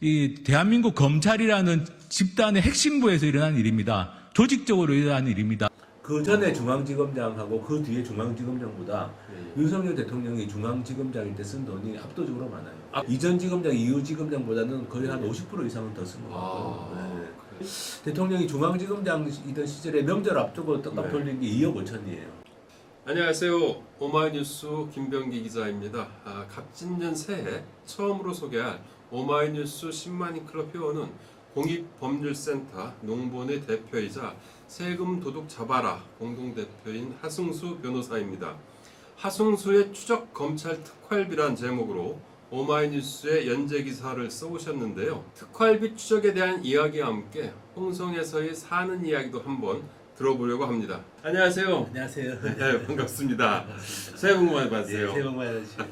이 대한민국 검찰이라는 집단의 핵심부에서 일어난 일입니다. 조직적으로 일어난 일입니다. 그 전에 중앙지검장하고 그 뒤에 중앙지검장보다 윤석열 대통령이 중앙지검장일 때 쓴 돈이 압도적으로 많아요. 이전 지검장, 이후 지검장보다는 거의 한 50% 이상은 더 쓴 것 같고요. 네. 대통령이 중앙지검장이던 시절에 명절 앞두고 떡값 돌린 게 2억 5천이에요. 안녕하세요. 오마이뉴스 김병기 기자입니다. 갑진년 새해 처음으로 소개할 오마이뉴스 10만인 클럽 회원은 공익법률센터 농본의 대표이자 세금 도둑 잡아라 공동대표인 하승수 변호사입니다. 하승수의 추적 검찰 특활비란 제목으로 오마이뉴스에 연재 기사를 써오셨는데요. 특활비 추적에 대한 이야기와 함께 홍성에서의 사는 이야기도 한번 들어보려고 합니다. 안녕하세요. 안녕하세요. 네, 반갑습니다. 새해 복 많이 받으세요. 네, 새해 복 많이 받으시고.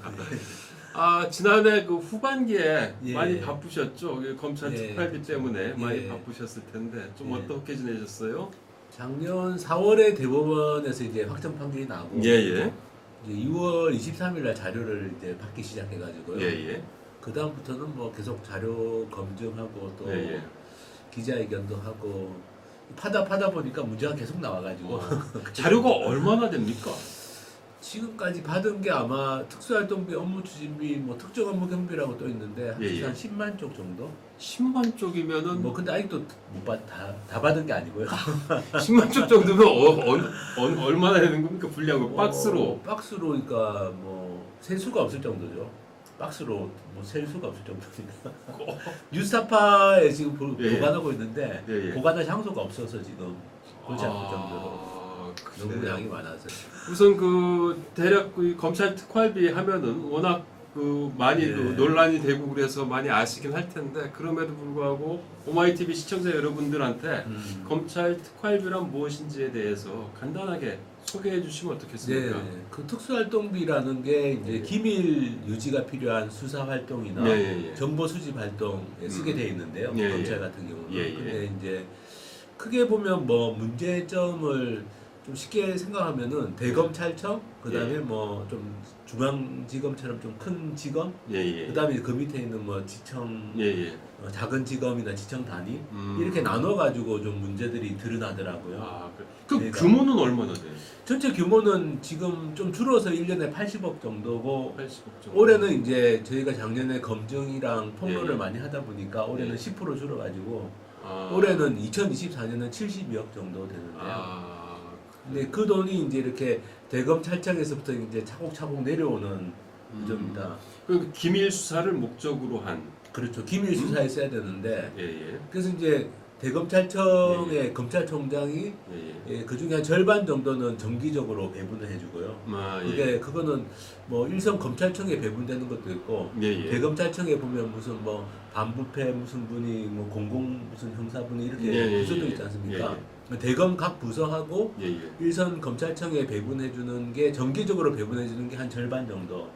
지난해 그 후반기에 예. 많이 바쁘셨죠? 검찰 예. 특활비 때문에 많이 예. 바쁘셨을 텐데 좀 예. 어떻게 지내셨어요? 작년 4월에 대법원에서 이제 확정 판결이 나고 예예. 이제 6월 23일 날 자료를 이제 받기 시작해가지고요. 예예. 그 다음부터는 뭐 계속 자료 검증하고 또 예예. 기자회견도 하고 파다 보니까 문제가 계속 나와가지고 자료가 얼마나 됩니까? 지금까지 받은 게 아마 특수활동비, 업무추진비, 뭐 특정 업무 경비라고 또 있는데 예. 한 10만 쪽 정도? 10만 쪽이면은 뭐 근데 아직도 다 받은 게 아니고요. 10만 쪽 정도면 얼마나 되는 겁니까? 분량을 박스로. 박스로 그러니까 뭐 셀 수가 없을 정도죠. 박스로 뭐 셀 수가 없을 정도니까. 뉴스타파에 지금 예. 보관하고 있는데 예. 보관할 장소가 없어서 지금 골치 아플 정도로 너무 그래요. 양이 많아서. 우선 그 대략 그 검찰 특활비 하면은 워낙 그 많이 예. 그 논란이 되고 그래서 많이 아시긴 할 텐데 그럼에도 불구하고 오마이TV 시청자 여러분들한테 검찰 특활비란 무엇인지에 대해서 간단하게 소개해 주시면 어떻겠습니까? 네, 그 특수활동비라는 게 이제 예. 기밀 유지가 필요한 수사 활동이나 예. 정보 수집 활동에 쓰게 돼 있는데요. 예. 검찰 같은 경우는. 예. 근데 이제 크게 보면 뭐 문제점을 좀 쉽게 생각하면은 대검찰청, 그다음에 예. 뭐 좀 중앙지검처럼 좀 큰 지검, 예예. 그다음에 그 밑에 있는 뭐 지청, 예예. 작은 지검이나 지청 단위 이렇게 나눠 가지고 좀 문제들이 드러나더라고요. 그 그러니까 규모는 얼마나 돼요? 전체 규모는 지금 좀 줄어서 1년에 80억 정도고 80억 정도. 올해는 이제 저희가 작년에 검증이랑 폭로를 예. 많이 하다 보니까 올해는 예. 10% 줄어가지고 아. 올해는 2024년은 72억 정도 되는데요. 근데 그 돈이 이제 이렇게 대검찰청에서부터 이제 차곡차곡 내려오는 구조입니다. 그 기밀 수사를 목적으로 한. 그렇죠. 기밀 수사에 써야 되는데 예예. 그래서 이제 대검찰청의 검찰총장이 그 중에 한 절반 정도는 정기적으로 배분을 해주고요. 그거는 뭐 일선 검찰청에 배분되는 것도 있고 대검찰청에 보면 무슨 뭐 반부패 무슨 분이 뭐 공공 무슨 형사분이 이렇게 부서도 있지 않습니까? 대검 각 부서하고 일선 검찰청에 배분해주는 게 정기적으로 배분해주는 게 한 절반 정도.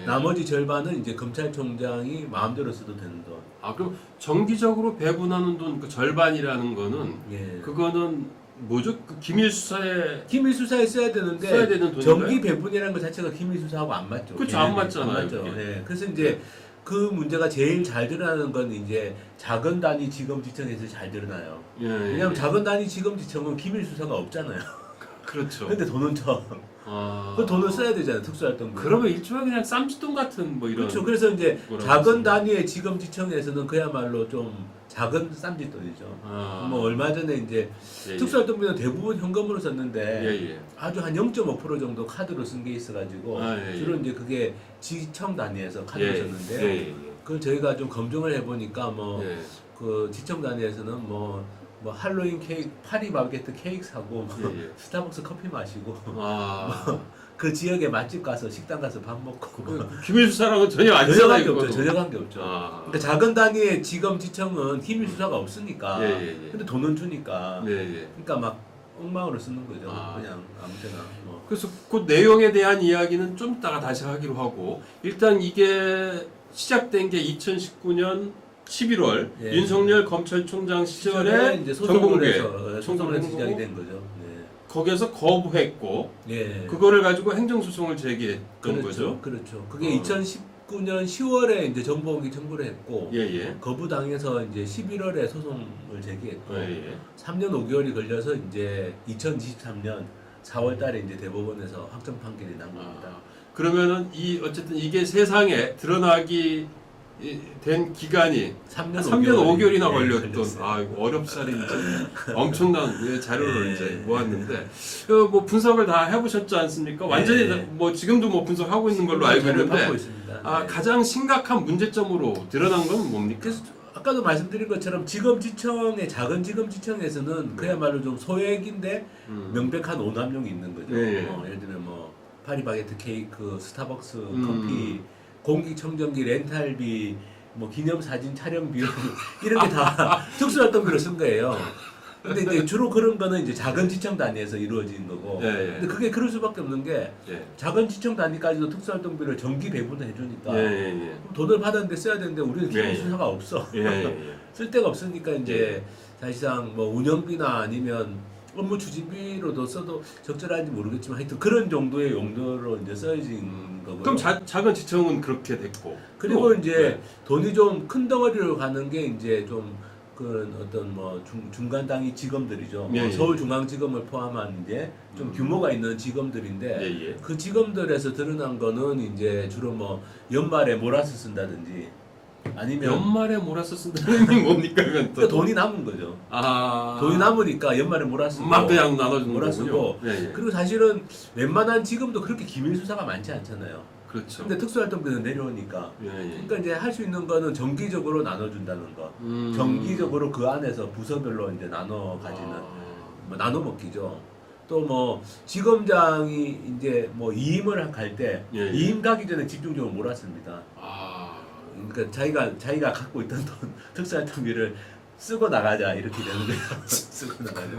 나머지 절반은 이제 검찰총장이 마음대로 써도 되는 돈. 그럼 정기적으로 배분하는 돈 그 절반이라는 거는 그거는 뭐죠? 그 기밀 수사에 써야 되는데 써야 되는 돈인가요? 정기 배분이라는 것 자체가 기밀 수사하고 안 맞죠. 그렇죠, 안 맞잖아요. 안 맞죠. 네. 그래서 이제 그 문제가 제일 잘 드러나는 건 이제 작은 단위 지검지청에서 잘 드러나요. 왜냐하면 작은 단위 지검지청은 기밀 수사가 없잖아요. 그렇죠. 근데 돈은 쳐. 그 돈을 써야 되잖아요. 특수활동비. 그러면 일종의 그냥 쌈짓돈 같은 뭐 이런. 그렇죠. 그래서 이제 작은 했습니다. 단위의 지검지청에서는 그야말로 좀 작은 쌈짓돈이죠. 뭐 얼마 전에 이제 특수활동비는 대부분 현금으로 썼는데 아주 한 0.5% 정도 카드로 쓴 게 있어가지고 주로 이제 그게 지청 단위에서 카드로 썼는데 그걸 저희가 좀 검증을 해보니까 뭐 그 지청 단위에서는 뭐 할로윈 케이크, 파리 바게트 케이크 사고 스타벅스 커피 마시고 그 지역에 맛집 가서 식당 가서 밥 먹고 기밀 수사랑은 전혀 안 전혀 되잖아요. 관계 없죠. 전혀 관계 없죠. 그러니까 작은 단위의 지검지청은 기밀 수사가 없으니까 근데 돈은 주니까 그러니까 막 엉망으로 쓰는 거죠. 그냥 아무 때나 뭐. 그래서 그 내용에 대한 이야기는 좀 이따가 다시 하기로 하고 일단 이게 시작된 게 2019년 11월 윤석열 검찰총장 시절에 이제 정보공개 소송을 해서 시작이 된 거죠. 거기에서 거부했고 예. 그거를 가지고 행정소송을 제기했던 그렇죠. 거죠. 그렇죠. 그게 2019년 10월에 이제 정보원이 청구를 했고 예예. 거부당해서 이제 11월에 소송을 제기했고 예예. 3년 5개월이 걸려서 이제 2023년 4월달에 이제 대법원에서 확정 판결이 난 겁니다. 그러면은 어쨌든 이게 세상에 드러나기 된 기간이 3년 5개월이나 네, 걸렸던 걸렸어요. 이거 어렵사리 이제 엄청난 자료를 이제 모았는데 뭐 분석을 다 해보셨지 않습니까? 완전히 네. 뭐 지금도 뭐 분석하고 있는 걸로 알고 자료를 있는데 받고 있습니다. 네. 가장 심각한 문제점으로 드러난 건 뭡니까? 그래서 아까도 말씀드린 것처럼 지검지청의 작은 지검지청에서는 그야말로 좀 소액인데 명백한 오남용이 있는 거죠. 네. 예를 들면 뭐 파리바게트 케이크, 스타벅스 커피, 공기청정기 렌탈비, 뭐 기념사진 촬영 비용 이런 게 다 특수활동비로 쓴 거예요. 근데 이제 주로 그런 거는 이제 작은 지청 단위에서 이루어진 거고. 예, 예. 근데 그게 그럴 수밖에 없는 게 예. 작은 지청 단위까지도 특수활동비를 정기 배분을 해주니까 예. 돈을 받았는데 써야 되는데 우리는 기본 예. 순서가 없어. 예. 쓸 데가 없으니까 이제 사실상 뭐 운영비나 아니면 업무 추진비로도 써도 적절한지 모르겠지만 하여튼 그런 정도의 용도로 이제 써진 거고요. 그럼 작은 지청은 그렇게 됐고 그리고 또, 이제 돈이 좀 큰 덩어리로 가는 게 이제 좀 그런 어떤 뭐 중간 단위 지검들이죠. 예, 뭐 예. 서울중앙지검을 포함한 이제 좀 규모가 있는 지검들인데 예. 그 지검들에서 드러난 거는 이제 주로 뭐 연말에 몰아서 쓴다든지 아니면 연말에 몰아서 쓴다는 게 뭡니까? 그건 또 그러니까 돈이 남은 거죠. 돈이 남으니까 연말에 몰아쓰고 막 그냥 나눠주는 몰아쓰고 거군요. 예. 그리고 사실은 웬만한 지금도 그렇게 기밀 수사가 많지 않잖아요. 그렇죠. 근데 특수활동비는 내려오니까 예. 그러니까 이제 할 수 있는 거는 정기적으로 나눠준다는 거. 정기적으로 그 안에서 부서별로 이제 나눠 가지는 뭐 나눠 먹기죠. 또 뭐 지검장이 이제 뭐 이임을 갈 때 예. 이임 가기 전에 집중적으로 몰았습니다. 그러니까 자기가 갖고 있던 돈 특수활동비를 쓰고 나가자 이렇게 되는 거예요. 쓰고 나가자.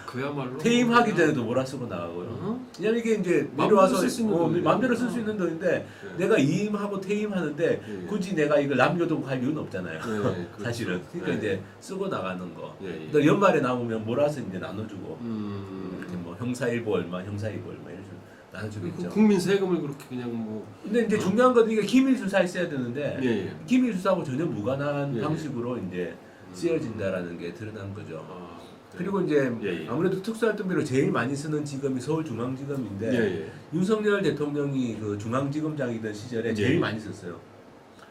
그야말로 퇴임하기 전에도 몰아 쓰고 나가고요. 왜냐면 이게 이제 마음대로 내려와서 쓸수 있는 돈이에요. 마음대로 쓸 수 있는 돈인데 네. 내가 이임하고 퇴임하는데 예. 굳이 내가 이걸 남겨두고 갈 이유는 없잖아요. 그렇죠. 사실은. 그러니까 예. 이제 쓰고 나가는 거. 예. 또 연말에 남으면 몰아서 이제 나눠주고 음. 이렇게 뭐 형사일보 얼마, 형사일보 얼마 이런 식으로 나눠주겠죠. 국민 세금을 그렇게 그냥 뭐 근데 이제 중요한 건 이게 기밀 수사했어야 되는데 예. 기밀 수사하고 전혀 무관한 예. 방식으로 이제 쓰여진다라는 게 드러난 거죠. 그리고 그리고 이제 아무래도 특수활동비로 제일 많이 쓰는 지검이 서울중앙지검인데 윤석열 대통령이 그 중앙지검장이던 시절에 제일 많이 썼어요.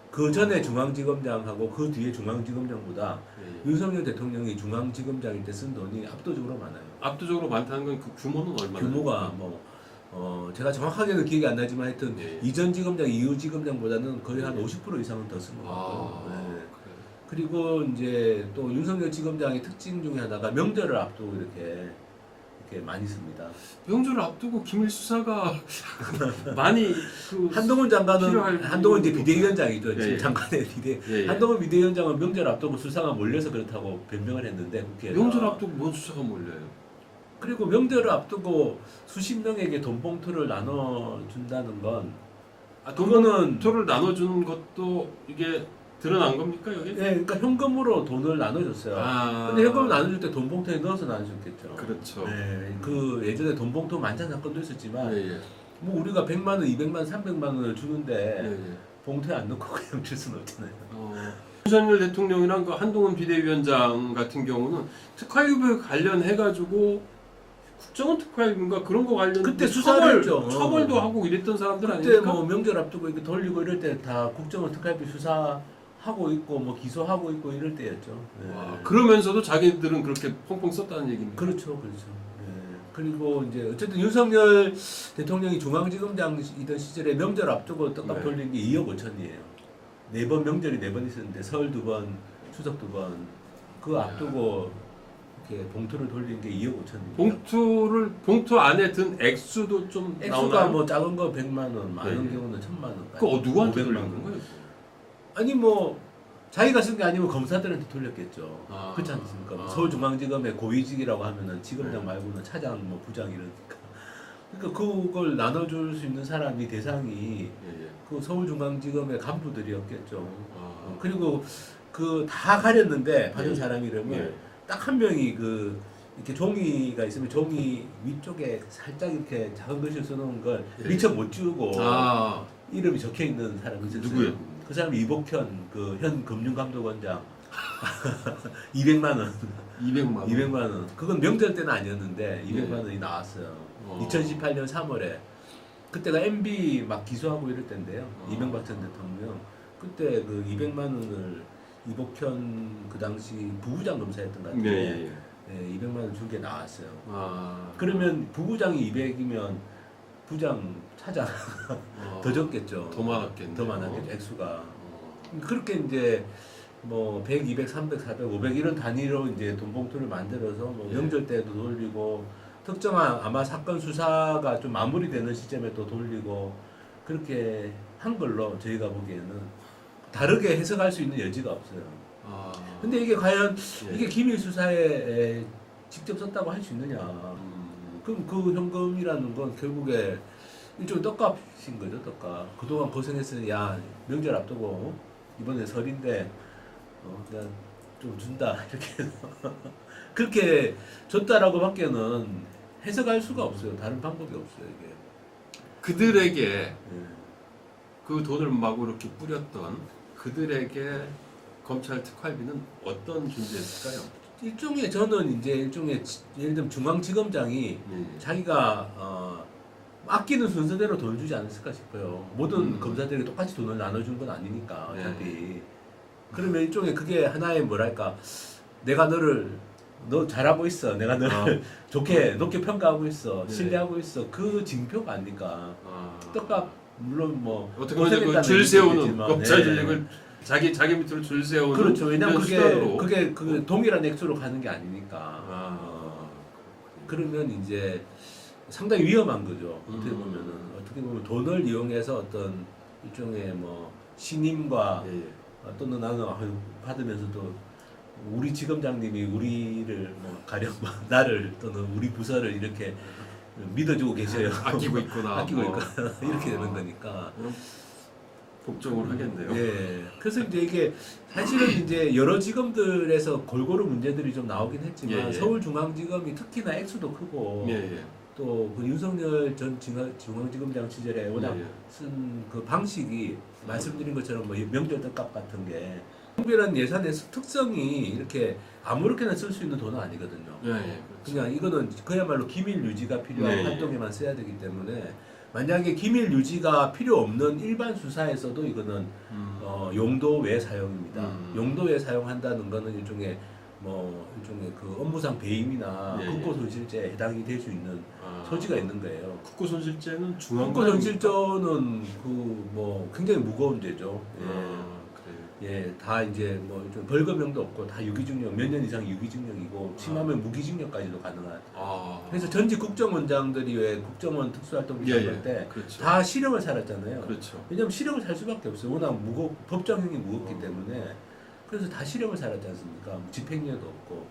그 전에 중앙지검장하고 그 뒤에 중앙지검장보다 윤석열 대통령이 중앙지검장일 때 쓴 돈이 압도적으로 많아요. 압도적으로 많다는 건 그 규모는 얼마나? 규모가 뭐 제가 정확하게는 기억이 안 나지만 하여튼 이전 지검장, 이후 지검장보다는 거의 한 50% 이상은 더 쓴 것 같고. 네. 그리고 이제 또 윤석열 지검장의 특징 중에 하나가 명절을 앞두고 이렇게 많이 씁니다. 명절을 앞두고 기밀 수사가 많이 한동훈 장관은 필요할 한동훈 이제 이유가 비대위원장이죠. 예. 지금 장관의 비대. 예. 한동훈 비대위원장은 명절 앞두고 수사가 몰려서 그렇다고 변명을 했는데 국회에서. 명절 앞두고 뭔 수사가 몰려요? 그리고 명절을 앞두고 수십 명에게 돈 봉투를 나눠 준다는 건 그거는 돈을 나눠주는 것도 이게 드러난 겁니까 여기? 예, 그러니까 현금으로 돈을 나눠줬어요. 근데 현금을 나눠줄 때 돈 봉투에 넣어서 나눠줬겠죠. 그렇죠. 네, 그 예전에 돈 봉투 만찬 사건도 있었지만 예. 뭐 우리가 100만 원, 200만 원, 300만 원을 주는데 예. 봉투에 안 넣고 그냥 줄 수는 없잖아요. 윤석열 대통령이랑 그 한동훈 비대위원장 같은 경우는 특활비에 관련해가지고 국정원 특활비인가 그런 거 관련 그때 수사를 했죠. 처벌도 하고 이랬던 사람들 그때 아닙니까? 뭐 명절 앞두고 이렇게 돌리고 이럴 때 다 국정원 특활비 수사하고 있고 뭐 기소하고 있고 이럴 때였죠. 네. 그러면서도 자기들은 그렇게 펑펑 썼다는 얘기입니다. 그렇죠. 네. 그리고 이제 어쨌든 윤석열 대통령이 중앙지검장이던 시절에 명절 앞두고 떡값 돌린 게 2억 5천이에요. 4번 명절이 4번 있었는데 설 2번, 추석 2번 그 앞두고 이렇게 봉투를 돌린 게 2억 5천입니다. 봉투 안에 든 액수도 좀 액수가 나오나요? 뭐 작은 거 100만 원, 많은 네. 경우는 1000만 원. 그거 누구한테 500만 돌린 원. 거예요? 아니 뭐 자기가 쓴 게 아니면 검사들한테 돌렸겠죠. 아. 그렇지 않습니까? 뭐 아. 서울중앙지검의 고위직이라고 하면은 지검장 네. 말고는 차장, 뭐 부장 이러니까. 그러니까 그걸 나눠줄 수 있는 사람이 대상이 그 서울중앙지검의 간부들이었겠죠. 그리고 그 다 가렸는데 받은 사람 이름을 딱 한 명이 그 이렇게 종이가 있으면 종이 위쪽에 살짝 이렇게 작은 글씨를 써놓은 걸 미처 못 지우고 이름이 적혀 있는 사람이 있었어요. 누구요? 그 사람이 이복현 그 현 금융감독원장 200만 원. 200만 원. 200만 원. 그건 명절 때는 아니었는데 200만 네. 원이 나왔어요. 2018년 3월에 그때가 MB 막 기소하고 이럴 때인데요. 이명박 전 대통령 그때 그 200만 원을 이복현 그 당시 부부장 검사였던 것 같은데 네. 네, 200만 원 준 게 나왔어요. 아. 그러면 부부장이 200이면 부장 차장 더 적겠죠. 더 많았겠네요. 더 많았겠죠. 액수가. 그렇게 이제 뭐 100, 200, 300, 400, 500 이런 단위로 이제 돈 봉투를 만들어서 뭐 예. 명절 때도 돌리고 특정한 아마 사건 수사가 좀 마무리되는 시점에 또 돌리고 그렇게 한 걸로 저희가 보기에는 다르게 해석할 수 있는 여지가 없어요. 아. 근데 이게 과연 예. 이게 기밀 수사에 직접 썼다고 할 수 있느냐? 그럼 그 현금이라는 건 결국에 일종의 떡값인 거죠, 떡값. 그동안 고생했으니 야 명절 앞두고 이번에 설인데 그냥 좀 준다 이렇게 해서 그렇게 줬다라고 밖에는 해석할 수가 없어요. 다른 방법이 없어요 이게. 그들에게 예. 그 돈을 마구 이렇게 뿌렸던 그들에게 검찰 특활비는 어떤 존재였을까요? 일종의 저는 이제 일종의 예를 들면 중앙지검장이 자기가 아끼는 순서대로 돈을 주지 않았을까 싶어요. 모든 검사들에게 똑같이 돈을 나눠준 건 아니니까 어차피. 그러면 일종의 그게 하나의 뭐랄까 내가 너 잘하고 있어. 내가 너를 좋게 높게 평가하고 있어. 네. 신뢰하고 있어. 그 징표가 아닐까. 떡값 물론 뭐 어떻게 보면 고생했다는 줄 얘기도 세우는 있겠지만, 검찰 네. 전력을 자기 밑으로 줄 세우는 그렇죠. 왜냐면 이런 수단으로. 그게 그 동일한 액수로 가는 게 아니니까. 아. 그러면 이제 상당히 위험한 거죠. 어떻게 보면 돈을 이용해서 어떤 일종의 뭐 신임과 예, 예. 또는 나는 받으면서도 우리 지검장님이 우리를 뭐 가령 나를 또는 우리 부서를 이렇게 믿어주고 계셔요. 아끼고 있구나. 아끼고 뭐. 있구나. 이렇게 되는 거니까. 걱정을 하겠네요. 예. 그래서 이제 이게 사실은 이제 여러 지검들에서 골고루 문제들이 좀 나오긴 했지만 예, 예. 서울중앙지검이 특히나 액수도 크고 예, 예. 또 그 윤석열 전 중앙지검장 시절에 워낙 예, 예. 쓴 그 방식이 말씀드린 것처럼 뭐 명절 떡값 같은 게 특별한 예산의 특성이 이렇게 아무렇게나 쓸 수 있는 돈은 아니거든요. 예, 예. 그렇죠. 그냥 이거는 그야말로 기밀 유지가 필요한 네. 활동에만 써야 되기 때문에 만약에 기밀 유지가 필요 없는 일반 수사에서도 이거는 용도 외 사용입니다. 용도 외 사용한다는 거는 일종의 그 업무상 배임이나 예, 국고 손실죄에 해당이 될 수 있는 소지가 있는 거예요. 국고 손실죄는 중앙 국고 손실죄는 굉장히 무거운 죄죠. 예, 다 이제 좀 벌금형도 없고 다 유기징역 몇 년 이상 유기징역이고 심하면 무기징역까지도 가능한. 그래서 전직 국정원장들이 왜 국정원 특수활동 비상할 때 다 그렇죠. 실형을 살았잖아요. 그렇죠. 왜냐면 실형을 살 수밖에 없어요. 워낙 법정형이 무겁기 때문에. 그래서 다 실형을 살았지 않습니까? 집행유예도 없고.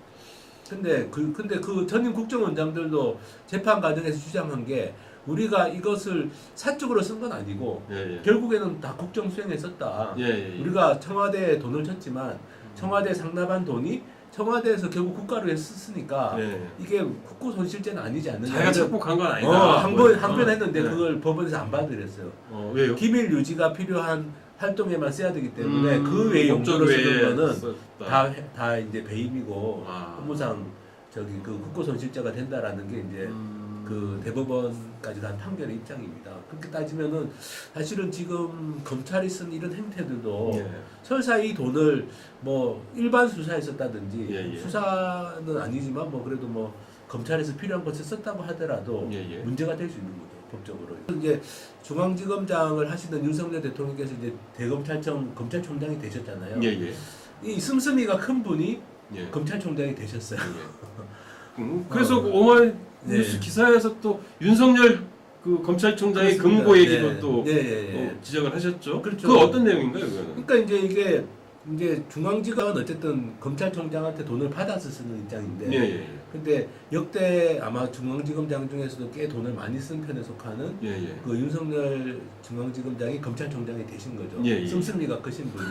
근데 그 전임 국정원장들도 재판 과정에서 주장한 게 우리가 이것을 사적으로 쓴 건 아니고 결국에는 다 국정 수행에 썼다. 우리가 청와대에 돈을 줬지만 청와대 상납한 돈이 청와대에서 결국 국가로 썼으니까 이게 국고 손실죄는 아니지 않느냐. 자기가 착복한 건 아니다. 한 번 했는데 그걸 법원에서 안 받으랬어요. 왜요? 기밀 유지가 필요한 활동에만 써야 되기 때문에 그 외의 용도로 쓰는 거는 다 이제 배임이고 업무상 그 국고 손실죄가 된다라는 게 이제 그 대법원까지 간 판결의 입장입니다. 그렇게 따지면은 사실은 지금 검찰이 쓴 이런 행태들도 설사 이 돈을 일반 수사에 썼다든지 수사는 아니지만 그래도 검찰에서 필요한 것을 썼다고 하더라도 문제가 될 수 있는 거죠. 법적으로. 이제 중앙지검장을 하시던 윤석열 대통령께서 이제 대검찰청 검찰총장이 되셨잖아요. 이 씀씀이가 큰 분이 검찰총장이 되셨어요. 그래서 그 오마이뉴스 기사에서 또 윤석열 그 검찰총장의 그렇습니다. 금고 얘기도 또 또 지적을 하셨죠. 그렇죠. 그 어떤 내용인가요, 그거는? 그러니까 이제 중앙지검은 어쨌든 검찰총장한테 돈을 받아서 쓰는 입장인데, 근데 역대 아마 중앙지검장 중에서도 꽤 돈을 많이 쓴 편에 속하는 그 윤석열 중앙지검장이 검찰총장이 되신 거죠. 씀씀이가 크신 분이.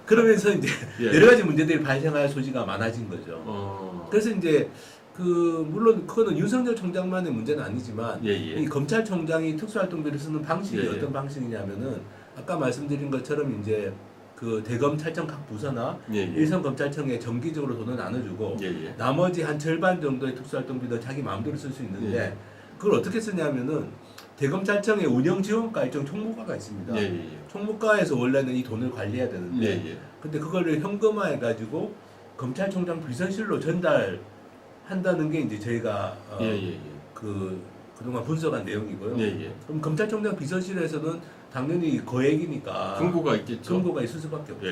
그러면서 이제 여러 가지 문제들이 발생할 소지가 많아진 거죠. 그래서 이제 물론 그거는 윤석열 총장만의 문제는 아니지만 이 검찰총장이 특수활동비를 쓰는 방식이 어떤 방식이냐면은 아까 말씀드린 것처럼 이제 그 대검찰청 각 부서나 일선검찰청에 정기적으로 돈을 나눠주고 나머지 한 절반 정도의 특수활동비도 자기 마음대로 쓸 수 있는데 그걸 어떻게 쓰냐면은 대검찰청의 운영지원과 일정 총무과가 있습니다. 총무과에서 원래는 이 돈을 관리해야 되는데 근데 그거를 현금화해가지고 검찰총장 비서실로 전달한다는 게 이제 저희가 그동안 분석한 내용이고요. 그럼 검찰총장 비서실에서는 당연히 거액이니까 금고가 있겠죠. 금고가 있을 수밖에 없죠.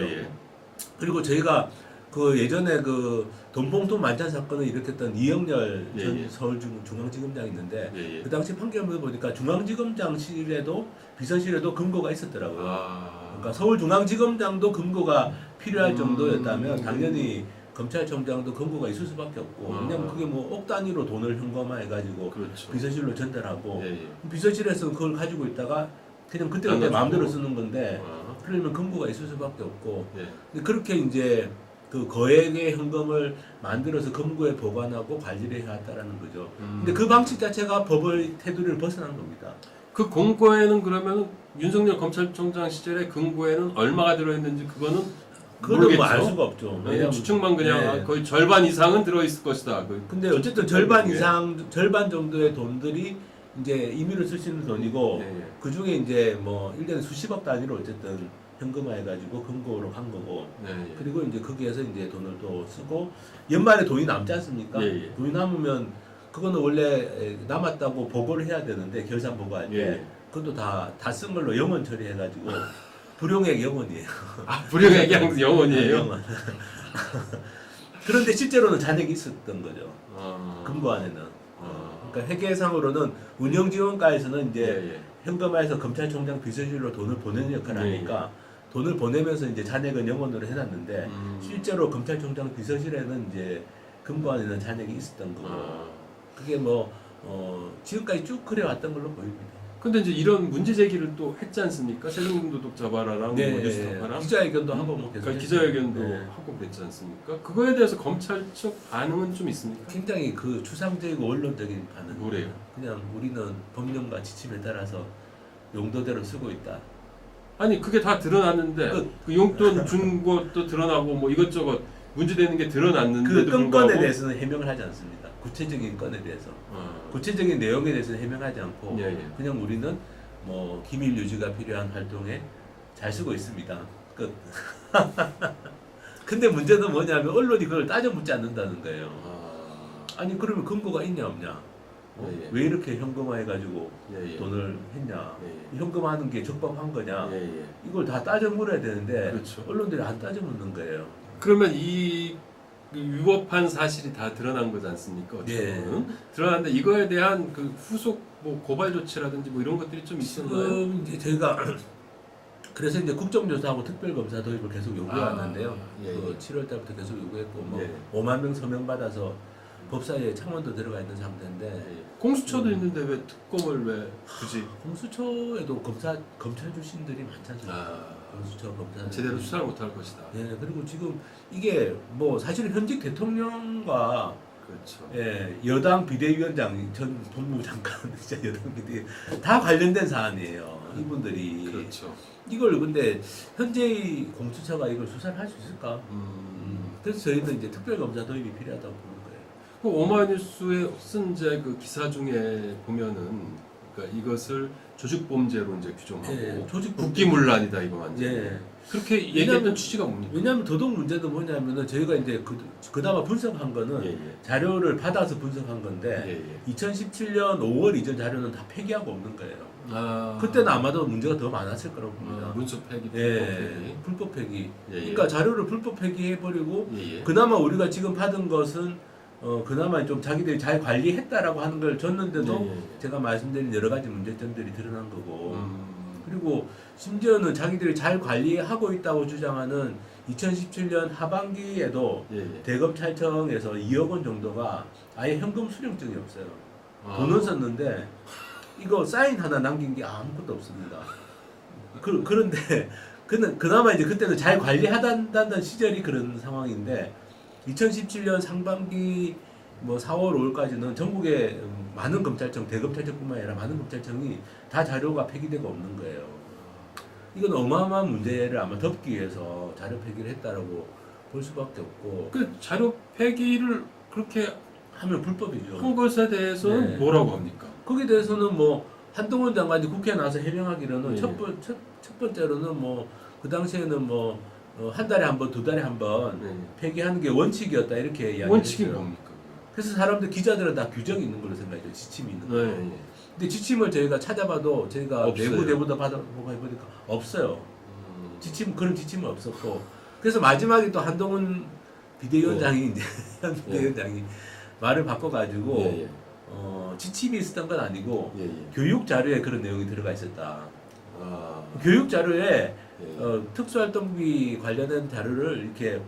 그리고 저희가 그 예전에 그 돈봉투 만찬 사건을 일으켰던 이영렬 전 서울중앙지검장이 있는데 그 당시 판결문을 보니까 중앙지검장실에도 비서실에도 금고가 있었더라고요. 그러니까 서울중앙지검장도 금고가 필요할 정도였다면 당연히 검찰총장도 금고가 있을 수밖에 없고 왜냐면 그게 뭐 억 단위로 돈을 현금화해가지고 비서실로 전달하고 비서실에서 그걸 가지고 있다가 그냥 그때 마음대로 쓰는 건데 그러면 금고가 있을 수밖에 없고 근데 그렇게 이제 그 거액의 현금을 만들어서 금고에 보관하고 관리를 해왔다라는 거죠. 근데 그 방식 자체가 법의 테두리를 벗어난 겁니다. 그 금고에는 그러면 윤석열 검찰총장 시절에 금고에는 얼마가 들어있는지 그거는 뭐 알 수가 없죠. 추측만 그냥 거의 절반 이상은 들어있을 것이다. 근데 어쨌든 절반 이상, 절반 정도의 돈들이 이제 임의로 쓸 수 있는 돈이고 그 중에 이제 뭐 1년에 수십억 단위로 어쨌든 현금화해가지고 금고로 간 거고 그리고 이제 거기에서 이제 돈을 또 쓰고 연말에 돈이 남지 않습니까? 돈이 남으면 그거는 원래 남았다고 보고를 해야 되는데 결산 보고할 때 그것도 다 쓴 걸로 영원 처리해가지고 불용액 영원이에요. 불용액이 영원이에요? 영원. 그런데 실제로는 잔액이 있었던 거죠. 금고 안에는. 그러니까 회계상으로는 운영지원과에서는 이제 현금화해서 검찰총장 비서실로 돈을 보내는 역할을 하니까 돈을 보내면서 이제 잔액은 영원으로 해놨는데 실제로 검찰총장 비서실에는 이제 금고 안에는 잔액이 있었던 거고 그게 뭐 지금까지 쭉 그래왔던 걸로 보입니다. 근데 이제 이런 문제 제기를 또 했지 않습니까? 세금도둑 잡아라랑 뉴스타파랑 기자회견도 하고 뭐 계속 기자회견도 하고 그랬지 않습니까? 그거에 대해서 검찰 측 반응은 좀 있습니까? 굉장히 그 추상적이고 원론적인 반응. 뭐래요? 그냥 우리는 법령과 지침에 따라서 용도대로 쓰고 있다. 아니 그게 다 드러났는데 그 용돈 준 것도 드러나고 뭐 이것저것 문제되는 게 드러났는데도 그 건에 대해서는 해명을 하지 않습니다. 구체적인 건에 대해서 구체적인 내용에 대해서는 해명하지 않고 그냥 우리는 뭐 기밀 유지가 필요한 활동에 잘 쓰고 있습니다. 끝. 근데 문제는 뭐냐면 언론이 그걸 따져 묻지 않는다는 거예요. 아니 그러면 근거가 있냐 없냐? 왜 이렇게 현금화해가지고 돈을 했냐? 현금화하는 게 적법한 거냐? 이걸 다 따져 물어야 되는데 언론들이 안 따져 묻는 거예요. 그러면 이 위법한 사실이 다 드러난 거지 않습니까? 드러났는데 이거에 대한 그 후속 뭐 고발 조치라든지 뭐 이런 것들이 좀 있었나요? 지금 이제 저희가 그래서 이제 국정조사하고 특별검사 도입을 계속 요구해 왔는데요. 그 7월 달부터 계속 요구했고 뭐 5만 명 서명 받아서 법사위에 창원도 들어가 있는 상태인데 공수처도 있는데 왜 특검을 왜 굳이? 공수처에도 검찰 출신들이 많지 않습니까? 공수처 검사 제대로 수사를 못할 것이다. 그리고 지금 이게 뭐 사실 현직 대통령과 여당 비대위원장 전 법무장관 진짜 여당 비대 다 관련된 사안이에요. 이분들이 이걸 근데 현재의 공수처가 이걸 수사를 할 수 있을까? 그래서 저희는 이제 특별검사 도입이 필요하다고 보는 거예요. 그 오마이뉴스에 쓴 이제 그 기사 중에 보면은 그러니까 이것을 조직범죄로 이제 규정하고 국기문란이다 이거 완전. 그렇게 얘기했던 취지가 뭡니까? 왜냐하면 더더욱 문제는 뭐냐면은 저희가 이제 그나마 분석한 거는 자료를 받아서 분석한 건데 2017년 5월 이전 자료는 다 폐기하고 없는 거예요. 그때는 아마도 문제가 더 많았을 거라고 봅니다. 문서 폐기, 불법 폐기. 그러니까 자료를 불법 폐기해버리고 그나마 우리가 지금 받은 것은 그나마 좀 자기들이 잘 관리했다라고 하는 걸 줬는데도 제가 말씀드린 여러 가지 문제점들이 드러난 거고 그리고 심지어는 자기들이 잘 관리하고 있다고 주장하는 2017년 하반기에도 대검찰청에서 2억 원 정도가 아예 현금 수령증이 없어요. 돈은 썼는데 이거 사인 하나 남긴 게 아무것도 없습니다. 그런데 그나마 이제 그때는 잘 관리하다는 시절이 그런 상황인데 2017년 상반기에 뭐 4월 5월까지는 전국의 많은 검찰청, 대검찰청뿐만 아니라 많은 검찰청이 다 자료가 폐기되고 없는 거예요. 이건 어마어마한 문제를 아마 덮기 위해서 자료 폐기를 했다라고 볼 수밖에 없고. 그 자료 폐기를 그렇게 하면 불법이죠. 한 것에 대해서는 네. 뭐라고 합니까? 거기에 대해서는 뭐 한동훈 장관이 국회에 나와서 해명하기로는 네. 첫 번째로는 뭐 그 당시에는 뭐 한 달에 한 번, 두 달에 한 번 네. 폐기하는 게 원칙이었다 이렇게 이야기했어요. 원칙이 뭡니까? 그래서 사람들 기자들은 다 규정이 있는 걸로 생각해요. 지침이 있는 거. 네. 근데 지침을 저희가 찾아봐도 저희가 없어요. 내부 내부다 받아보고 해보니까 없어요. 그런 지침은 없었고. 그래서 마지막에 또 한동훈 비대위원장이 이제 현 비대위원장이 말을 바꿔가지고 예, 예. 지침이 있었던 건 아니고 예, 예. 교육 자료에 그런 내용이 들어가 있었다. 아, 교육 자료에 예. 특수활동비 관련된 자료를 이렇게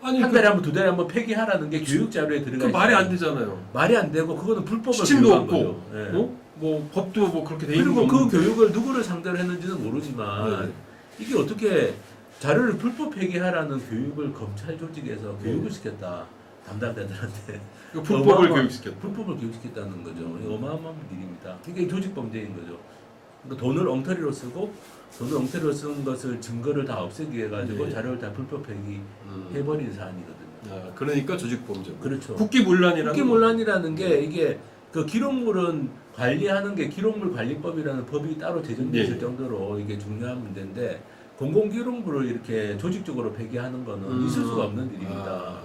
아니 한 달에 한 번, 두 달에 한 번 폐기하라는 게 교육 자료에 들어가 그 있어요. 말이 안 되잖아요. 말이 안 되고 그거는 불법을 지침도 교육한 없고, 거죠. 예. 뭐 법도 뭐 그렇게 돼 있는 그리고 거 그 없는데. 교육을 누구를 상대로 했는지는 모르지만 네. 이게 어떻게 자료를 불법 폐기하라는 교육을 검찰 조직에서 네. 교육을 시켰다. 담당자들한테 그 불법을 어마어마- 교육시켰다. 불법을 교육시켰다는 거죠. 이거 어마어마한 일입니다. 이게 조직 범죄인 거죠. 그러니까 돈을 엉터리로 쓰고 돈을 엉터리로 쓴 것을 증거를 다 없애기 위해 가지고 네. 자료를 다 불법 폐기해버린 사안이거든요. 아, 그러니까 조직범죄. 그렇죠. 국기문란이라는 국기문란이라는 게 이게 그 기록물은 관리하는 게 기록물 관리법이라는 법이 따로 제정되어 있을 네. 정도로 이게 중요한 문제인데 공공기록물을 이렇게 조직적으로 폐기하는 거는 있을 수가 없는 일입니다. 아,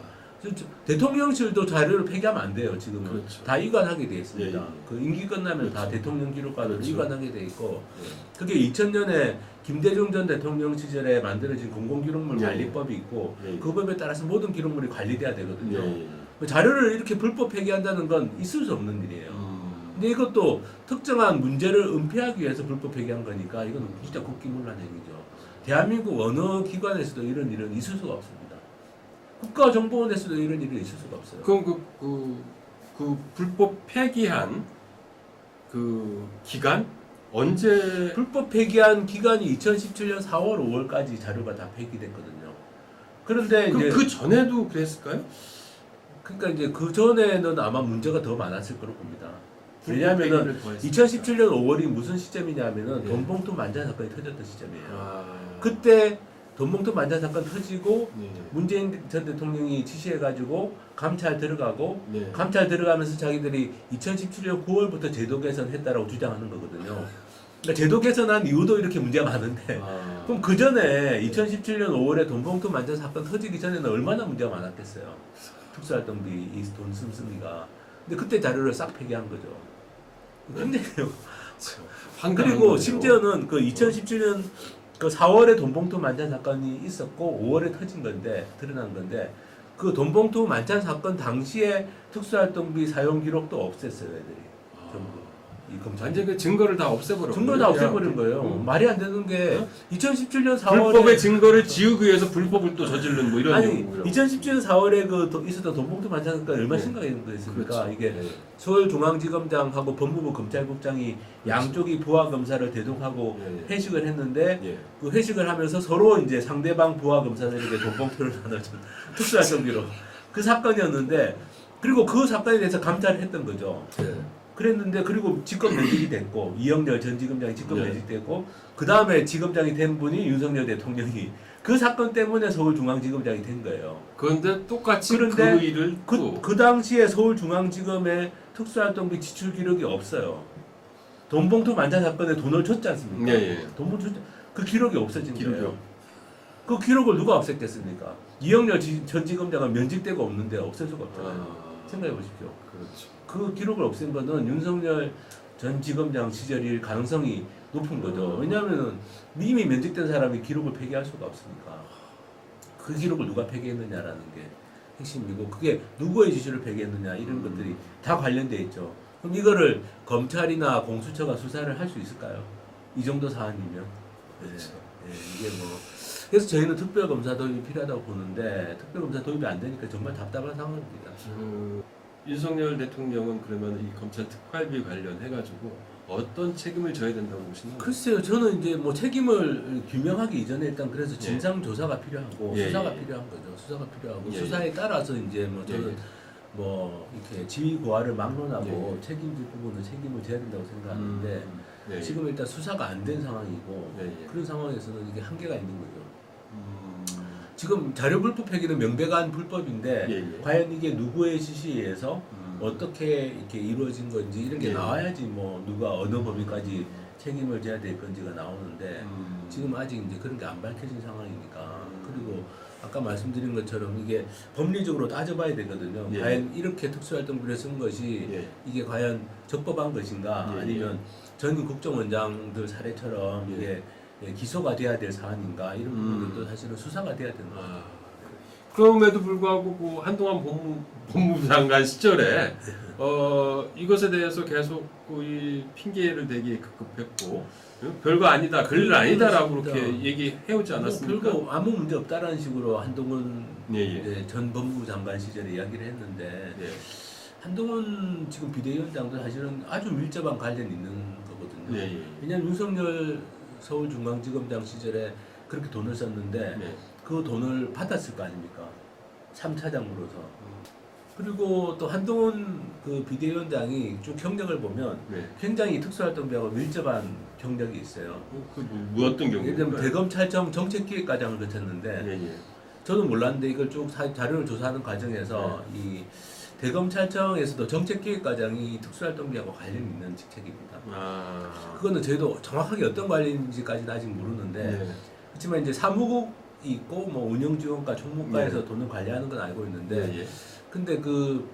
대통령실도 자료를 폐기하면 안 돼요. 지금은 그렇죠. 다 이관하게 돼 있습니다. 예, 예. 그 임기 끝나면 다 그렇죠. 대통령 기록관으로 그렇죠. 이관하게 돼 있고 예. 그게 2000년에 김대중 전 대통령 시절에 만들어진 공공기록물 예. 관리법이 있고 예. 그 법에 따라서 모든 기록물이 관리돼야 되거든요. 예. 그 자료를 이렇게 불법 폐기한다는 건 있을 수 없는 일이에요. 근데 이것도 특정한 문제를 은폐하기 위해서 불법 폐기한 거니까 이건 진짜 국기문란 행위죠. 대한민국 어느 기관에서도 이런 일은 있을 수가 없습니다. 국가정보원에서도 이런 일이 있을 수가 없어요. 그럼 그 불법 폐기한 그 기간 언제? 불법 폐기한 기간이 2017년 4월, 5월까지 자료가 다 폐기됐거든요. 그런데 그럼 이제 그 전에도 그랬을까요? 그러니까 이제 그 전에는 아마 문제가 더 많았을 거로 봅니다. 왜냐하면은 불법 폐기를 2017년 5월이 무슨 시점이냐면은 예. 돈봉투 만자 사건이 터졌던 시점이에요. 아, 그때 돈봉투 만자 사건 터지고 네. 문재인 전 대통령이 지시해가지고 감찰 들어가고 네. 감찰 들어가면서 자기들이 2017년 9월부터 제도 개선했다라고 주장하는 거거든요. 그러니까 제도 개선한 이유도 이렇게 문제가 많은데 아, 그럼 그 전에 2017년 5월에 돈봉투 만자 사건 터지기 전에는 얼마나 문제가 많았겠어요. 특수활동비 이 돈 씀씀이가. 근데 그때 자료를 싹 폐기한 거죠. 굉장해요. 황당한 그리고 거네요. 심지어는 그 2017년 그 4월에 돈봉투 만찬 사건이 있었고 5월에 터진 건데 드러난 건데 그 돈봉투 만찬 사건 당시에 특수활동비 사용 기록도 없앴어요 애들이 전부 이 검찰 완전 그 증거를 다 없애버려. 증거 다 없애버린 거예요. 말이 안 되는 게 어? 2017년 4월에 불법의 증거를 지우기 위해서 불법을 또 저지른 뭐 이런 아니 경우라고. 2017년 4월에 있었던 돈봉투 만찬 사건 얼마나 네. 심각한 거였습니까? 그렇죠. 이게 네. 서울중앙지검장하고 법무부 검찰국장이 양쪽이 부하 검사를 대동하고 네. 회식을 했는데 예. 그 회식을 하면서 서로 이제 상대방 부하 검사들에게 돈봉투를 나눠준 특수활동비로 그 사건이었는데 그리고 그 사건에 대해서 감찰을 했던 거죠. 네. 그랬는데 그리고 직권 매직이 됐고 이영렬 전 지검장이 직권 네. 매직됐고 그 다음에 지검장이 된 분이 윤석열 대통령이 그 사건 때문에 서울중앙지검장이 된 거예요. 그런데 똑같이 그런데 그 일을 또 그 당시에 서울중앙지검에 특수활동비 지출 기록이 없어요. 돈봉투 만자 사건에 돈을 줬지 않습니까? 예, 예. 돈봉투 그 기록이 없어진 기록이 거예요. 그 기록을 누가 없앴겠습니까? 이영렬 전 지검장은 면직되고 없는데 없앨 수가 없잖아요. 생각해 보십시오. 그렇죠. 그 기록을 없앤 거는 윤석열 전 지검장 시절일 가능성이 높은 거죠. 왜냐하면 이미 면직된 사람이 기록을 폐기할 수가 없으니까. 그 기록을 누가 폐기했느냐라는 게 핵심이고 그게 누구의 지시를 폐기했느냐 이런 것들이 다 관련돼 있죠. 그럼 이거를 검찰이나 공수처가 수사를 할 수 있을까요? 이 정도 사안이면. 그렇죠. 이게 뭐 그래서 저희는 특별검사 도입이 필요하다고 보는데 특별검사 도입이 안 되니까 정말 답답한 상황입니다. 윤석열 대통령은 그러면 이 검찰 특활비 관련해가지고 어떤 책임을 져야 된다고 보시나요? 글쎄요, 저는 이제 뭐 책임을 규명하기 이전에 일단 그래서 예. 진상 조사가 필요하고 예, 수사가 예. 필요한 거죠. 수사가 필요하고 예, 수사에 따라서 이제 뭐 저는 예. 뭐 이렇게 지위 고하를 막론하고 예. 책임질 부분은 책임을 져야 된다고 생각하는데 예. 지금 일단 수사가 안 된 상황이고 예. 그런 상황에서는 이게 한계가 있는 거죠. 지금 자료 불법 폐기는 명백한 불법인데 예. 과연 이게 누구의 지시에 의해서 어떻게 이렇게 이루어진 건지 이런 게 예. 나와야지 뭐 누가 어느 범위까지 책임을 져야 될 건지가 나오는데 지금 아직 이제 그런 게 안 밝혀진 상황이니까 그리고 아까 말씀드린 것처럼 이게 법리적으로 따져봐야 되거든요. 예. 과연 이렇게 특수활동비를 쓴 것이 예. 이게 과연 적법한 것인가 예. 아니면 전 국정원장들 사례처럼 예. 이게 기소가 돼야 될 사안인가 이런 부분들도 사실은 수사가 돼야 되는 거죠. 그럼에도 불구하고 그 한동안 법무부 장관 시절에 이것에 대해서 계속 이 핑계를 대기 급급했고 별거 아니다, 별일 아니다라고 그렇게 얘기해오지 않았습니까? 별거 아무 문제 없다라는 식으로 한동훈 예. 전 법무부 장관 시절에 이야기를 했는데 예. 한동훈 지금 비대위원장도 사실은 아주 밀접한 관련이 있는 거거든요. 예. 왜냐하면 윤석열 서울중앙지검장 시절에 그렇게 돈을 썼는데 예. 그 돈을 받았을 거 아닙니까? 3차장으로서. 그리고 또 한동훈 그 비대위원장이 쭉 경력을 보면 네. 굉장히 특수활동비하고 밀접한 경력이 있어요. 뭐 어떤 경우? 예를 들면 대검찰청 정책기획과장을 거쳤는데 예. 저는 몰랐는데 이걸 쭉 자료를 조사하는 과정에서 이 대검찰청에서도 정책기획과장이 특수활동비하고 관련이 있는 직책입니다. 그거는 저희도 정확하게 어떤 관련인지까지는 아직 모르는데 네. 그렇지만 이제 사무국이 있고 뭐 운영지원과 총무과에서 돈을 관리하는 건 알고 있는데 예. 근데 그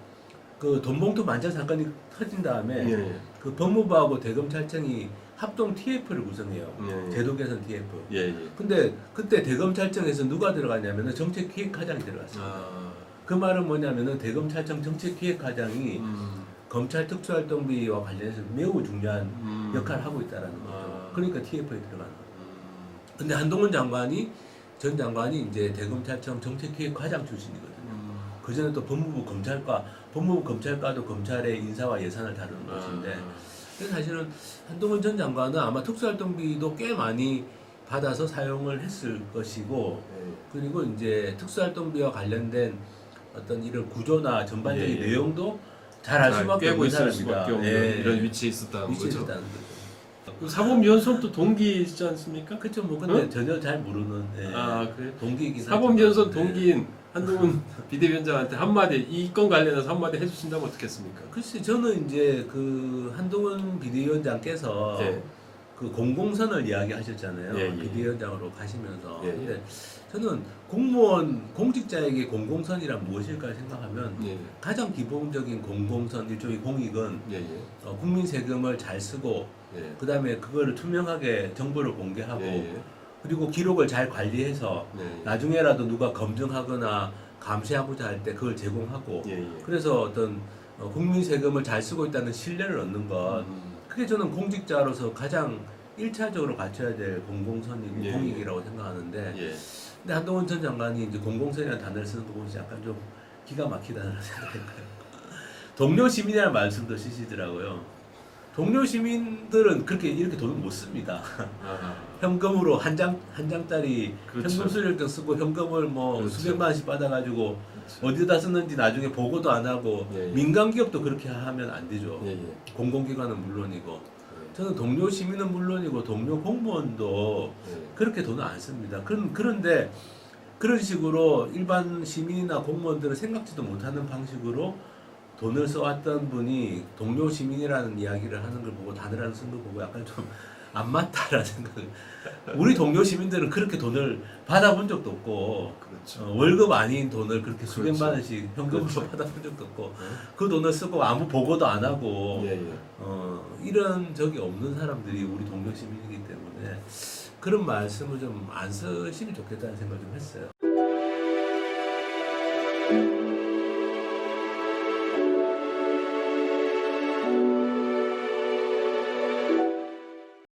돈봉투 만찬 사건이 터진 다음에 예. 그 법무부하고 대검찰청이 합동 TF를 구성해요. 예. 제도 개선 TF. 예. 근데 그때 대검찰청에서 누가 들어갔냐면은 정책기획과장이 들어갔어요. 그 말은 뭐냐면은 대검찰청 정책기획과장이 검찰 특수활동비와 관련해서 매우 중요한 역할을 하고 있다라는 거죠. 그러니까 TF에 들어가는 거예요. 근데 한동훈 전 장관이 이제 대검찰청 정책기획과장 출신이거든요. 그 전에 또 법무부 검찰과도 검찰의 인사와 예산을 다루는 것인데 그래서 사실은 한동훈 전 장관은 아마 특수활동비도 꽤 많이 받아서 사용을 했을 것이고 그리고 이제 특수활동비와 관련된 어떤 이런 구조나 전반적인 내용도 잘 알 수밖에 없는 사람이다. 이런 위치에 있었다는 거죠. 거죠. 사법연수원도 동기이지 않습니까? 그렇죠. 뭐 근데 전혀 잘 모르는 그래. 동기이긴 사법연수원 동기인 한동훈 비대위원장한테 한마디 이 건 관련해서 한마디 해주신다면 어떻겠습니까? 글쎄 저는 이제 그 한동훈 비대위원장께서 그 공공선을 이야기하셨잖아요. 비대위원장으로 가시면서. 근데 저는 공직자에게 공공선이란 무엇일까 생각하면 가장 기본적인 공공선 일종의 공익은 국민 세금을 잘 쓰고 그 다음에 그거를 투명하게 정보를 공개하고 그리고 기록을 잘 관리해서 나중에라도 누가 검증하거나 감시하고자 할 때 그걸 제공하고 그래서 어떤 국민 세금을 잘 쓰고 있다는 신뢰를 얻는 것 그게 저는 공직자로서 가장 1차적으로 갖춰야 될 공공선이고 공익이라고 생각하는데 근데 한동훈 전 장관이 이제 공공선이라는 단어를 쓰는 거 보면 약간 좀 기가 막히다는 생각이 들어요. 동료 시민이라는 말씀도 쓰시더라고요. 동료 시민들은 이렇게 돈을 못 씁니다. 현금으로 한 장짜리 현금 수령증 쓰고 현금을 뭐 수백만 원씩 받아가지고 어디다 쓰는지 나중에 보고도 안 하고 민간 기업도 그렇게 하면 안 되죠. 공공기관은 물론이고 저는 동료 시민은 물론이고 동료 공무원도 그렇게 돈을 안 씁니다. 그런데 그런 식으로 일반 시민이나 공무원들은 생각지도 못하는 방식으로 돈을 써왔던 분이 동료 시민이라는 이야기를 하는 걸 보고 단어를 쓴 걸 보고 약간 좀 안 맞다라는 생각을. 우리 동료 시민들은 그렇게 돈을 받아본 적도 없고 월급 아닌 돈을 그렇게 수백만 원씩 현금으로 받아본 적도 없고 그 돈을 쓰고 아무 보고도 안 하고 이런 적이 없는 사람들이 우리 동료 시민이기 때문에 그런 말씀을 좀 안 쓰시면 좋겠다는 생각을 좀 했어요.